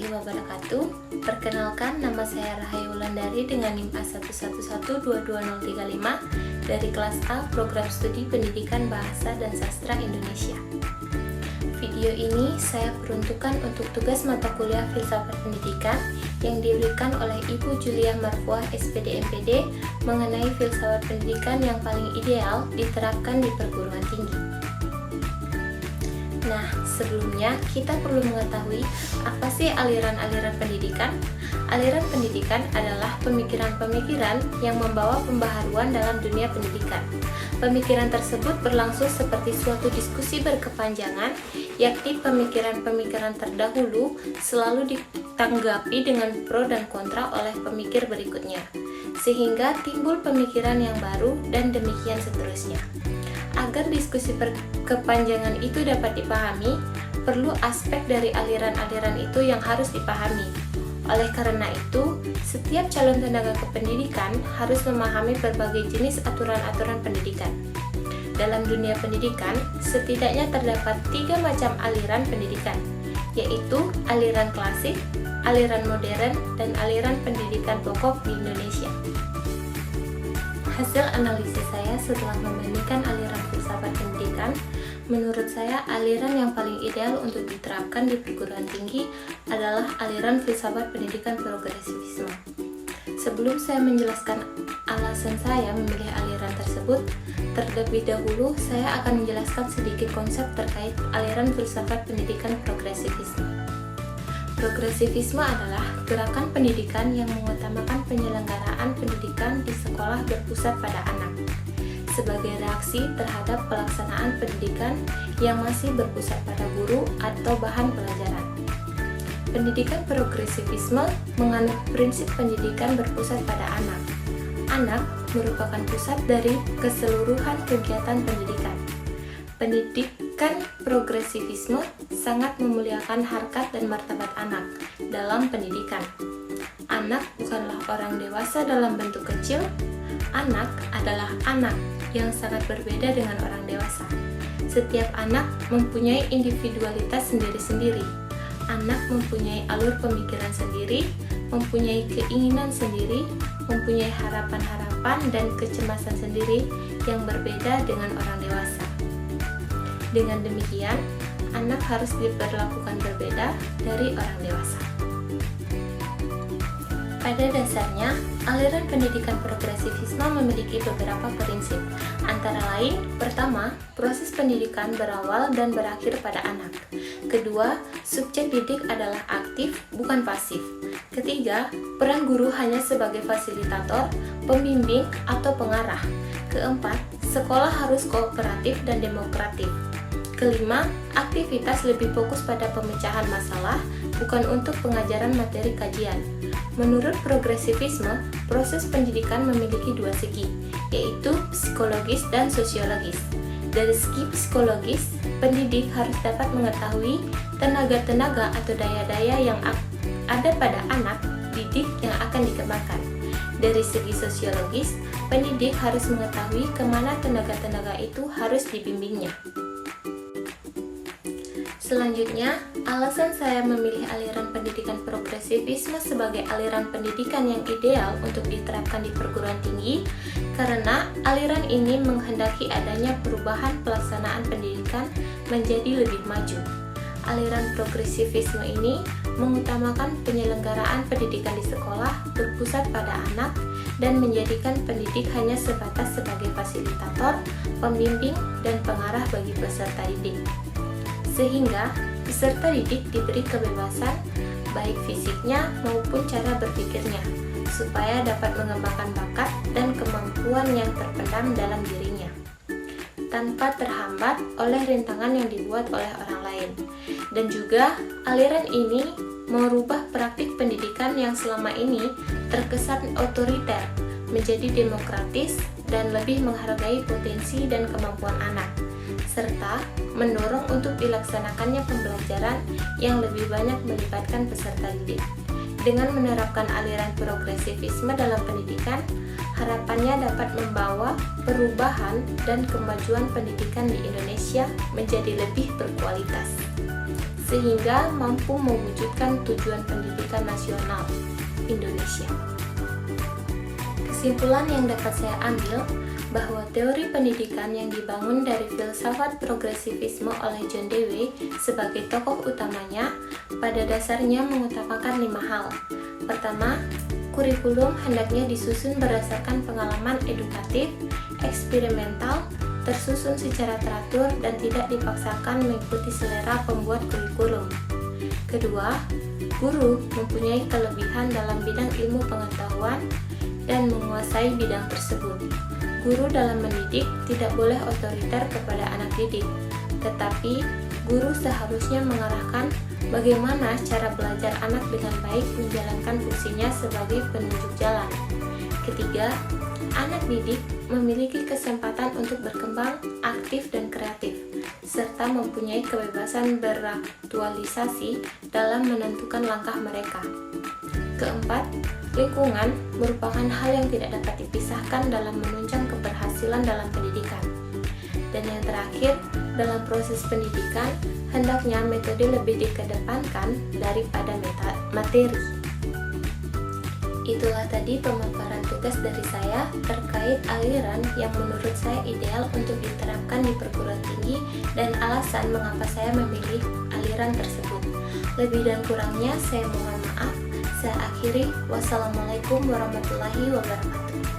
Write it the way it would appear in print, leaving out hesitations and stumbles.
warahmatullahi wabarakatuh. Perkenalkan, nama saya Rahayu Wulandari dengan NIM A111222035 dari kelas A Program Studi Pendidikan Bahasa dan Sastra Indonesia. Video ini saya peruntukkan untuk tugas mata kuliah Filsafat Pendidikan yang diberikan oleh Ibu Julia Marfuah SPD MPD mengenai filsafat pendidikan yang paling ideal diterapkan di perguruan tinggi. Nah, sebelumnya kita perlu mengetahui apa sih aliran-aliran pendidikan? Aliran pendidikan adalah pemikiran-pemikiran yang membawa pembaharuan dalam dunia pendidikan. Pemikiran tersebut berlangsung seperti suatu diskusi berkepanjangan, yakni pemikiran-pemikiran terdahulu selalu ditanggapi dengan pro dan kontra oleh pemikir berikutnya, sehingga timbul pemikiran yang baru dan demikian seterusnya. Agar diskusi berkepanjangan itu dapat dipahami, perlu aspek dari aliran-aliran itu yang harus dipahami. Oleh karena itu, setiap calon tenaga kependidikan harus memahami berbagai jenis aturan-aturan pendidikan. Dalam dunia pendidikan, setidaknya terdapat 3 macam aliran pendidikan, yaitu aliran klasik, aliran modern, dan aliran pendidikan pokok di Indonesia. Hasil analisis saya setelah membandingkan aliran filsafat pendidikan, menurut saya aliran yang paling ideal untuk diterapkan di perguruan tinggi adalah aliran filsafat pendidikan progresivisme. Sebelum saya menjelaskan alasan saya memilih aliran tersebut, terlebih dahulu saya akan menjelaskan sedikit konsep terkait aliran filsafat pendidikan progresivisme. Progresivisme adalah gerakan pendidikan yang mengutamakan penyelenggaraan pendidikan di sekolah berpusat pada anak, sebagai reaksi terhadap pelaksanaan pendidikan yang masih berpusat pada guru atau bahan pelajaran. Pendidikan progresivisme menganut prinsip pendidikan berpusat pada anak. Anak merupakan pusat dari keseluruhan kegiatan pendidikan. Pendidikan progresivisme sangat memuliakan harkat dan martabat anak dalam pendidikan. Anak bukanlah orang dewasa dalam bentuk kecil. Anak adalah anak yang sangat berbeda dengan orang dewasa. Setiap anak mempunyai individualitas sendiri-sendiri. Anak mempunyai alur pemikiran sendiri, mempunyai keinginan sendiri, mempunyai harapan-harapan dan kecemasan sendiri yang berbeda dengan orang dewasa. Dengan demikian, anak harus diperlakukan berbeda dari orang dewasa. Pada dasarnya, aliran pendidikan progresivisme memiliki beberapa prinsip. Antara lain, pertama, proses pendidikan berawal dan berakhir pada anak. Kedua, subjek didik adalah aktif, bukan pasif. Ketiga, peran guru hanya sebagai fasilitator, pembimbing, atau pengarah. Keempat, sekolah harus kooperatif dan demokratif. Kelima, aktivitas lebih fokus pada pemecahan masalah, bukan untuk pengajaran materi kajian. Menurut progresivisme, proses pendidikan memiliki 2 segi, yaitu psikologis dan sosiologis. Dari segi psikologis, pendidik harus dapat mengetahui tenaga-tenaga atau daya-daya yang ada pada anak didik yang akan dikembangkan. Dari segi sosiologis, pendidik harus mengetahui kemana tenaga-tenaga itu harus dibimbingnya. Selanjutnya, alasan saya memilih aliran pendidikan progresivisme sebagai aliran pendidikan yang ideal untuk diterapkan di perguruan tinggi karena aliran ini menghendaki adanya perubahan pelaksanaan pendidikan menjadi lebih maju. Aliran progresivisme ini mengutamakan penyelenggaraan pendidikan di sekolah berpusat pada anak dan menjadikan pendidik hanya sebatas sebagai fasilitator, pembimbing, dan pengarah bagi peserta didik. Sehingga peserta didik diberi kebebasan baik fisiknya maupun cara berpikirnya supaya dapat mengembangkan bakat dan kemampuan yang terpendam dalam dirinya tanpa terhambat oleh rintangan yang dibuat oleh orang lain. Dan juga aliran ini merubah praktik pendidikan yang selama ini terkesan otoriter menjadi demokratis dan lebih menghargai potensi dan kemampuan anak, serta mendorong untuk dilaksanakannya pembelajaran yang lebih banyak melibatkan peserta didik. Dengan menerapkan aliran progresivisme dalam pendidikan, harapannya dapat membawa perubahan dan kemajuan pendidikan di Indonesia menjadi lebih berkualitas. sehingga mampu mewujudkan tujuan pendidikan nasional Indonesia. Kesimpulan yang dapat saya ambil bahwa teori pendidikan yang dibangun dari filsafat progresivisme oleh John Dewey sebagai tokoh utamanya pada dasarnya mengutamakan 5 hal. Pertama, kurikulum hendaknya disusun berdasarkan pengalaman edukatif, eksperimental, tersusun secara teratur dan tidak dipaksakan mengikuti selera pembuat kurikulum. Kedua, guru mempunyai kelebihan dalam bidang ilmu pengetahuan dan menguasai bidang tersebut. Guru dalam mendidik tidak boleh otoriter kepada anak didik, tetapi guru seharusnya mengarahkan bagaimana cara belajar anak dengan baik menjalankan fungsinya sebagai penunjuk jalan. Ketiga, anak didik memiliki kesempatan untuk berkembang aktif dan kreatif, serta mempunyai kebebasan beraktualisasi dalam menentukan langkah mereka. Keempat, lingkungan merupakan hal yang tidak dapat dipisahkan dalam menunjang keberhasilan dalam pendidikan. Dan yang terakhir, dalam proses pendidikan, hendaknya metode lebih dikedepankan daripada materi. Itulah tadi pemaparan tugas dari saya terkait aliran yang menurut saya ideal untuk diterapkan di perguruan tinggi dan alasan mengapa saya memilih aliran tersebut. Lebih dan kurangnya saya mohon maaf. Saya akhiri, wassalamualaikum warahmatullahi wabarakatuh.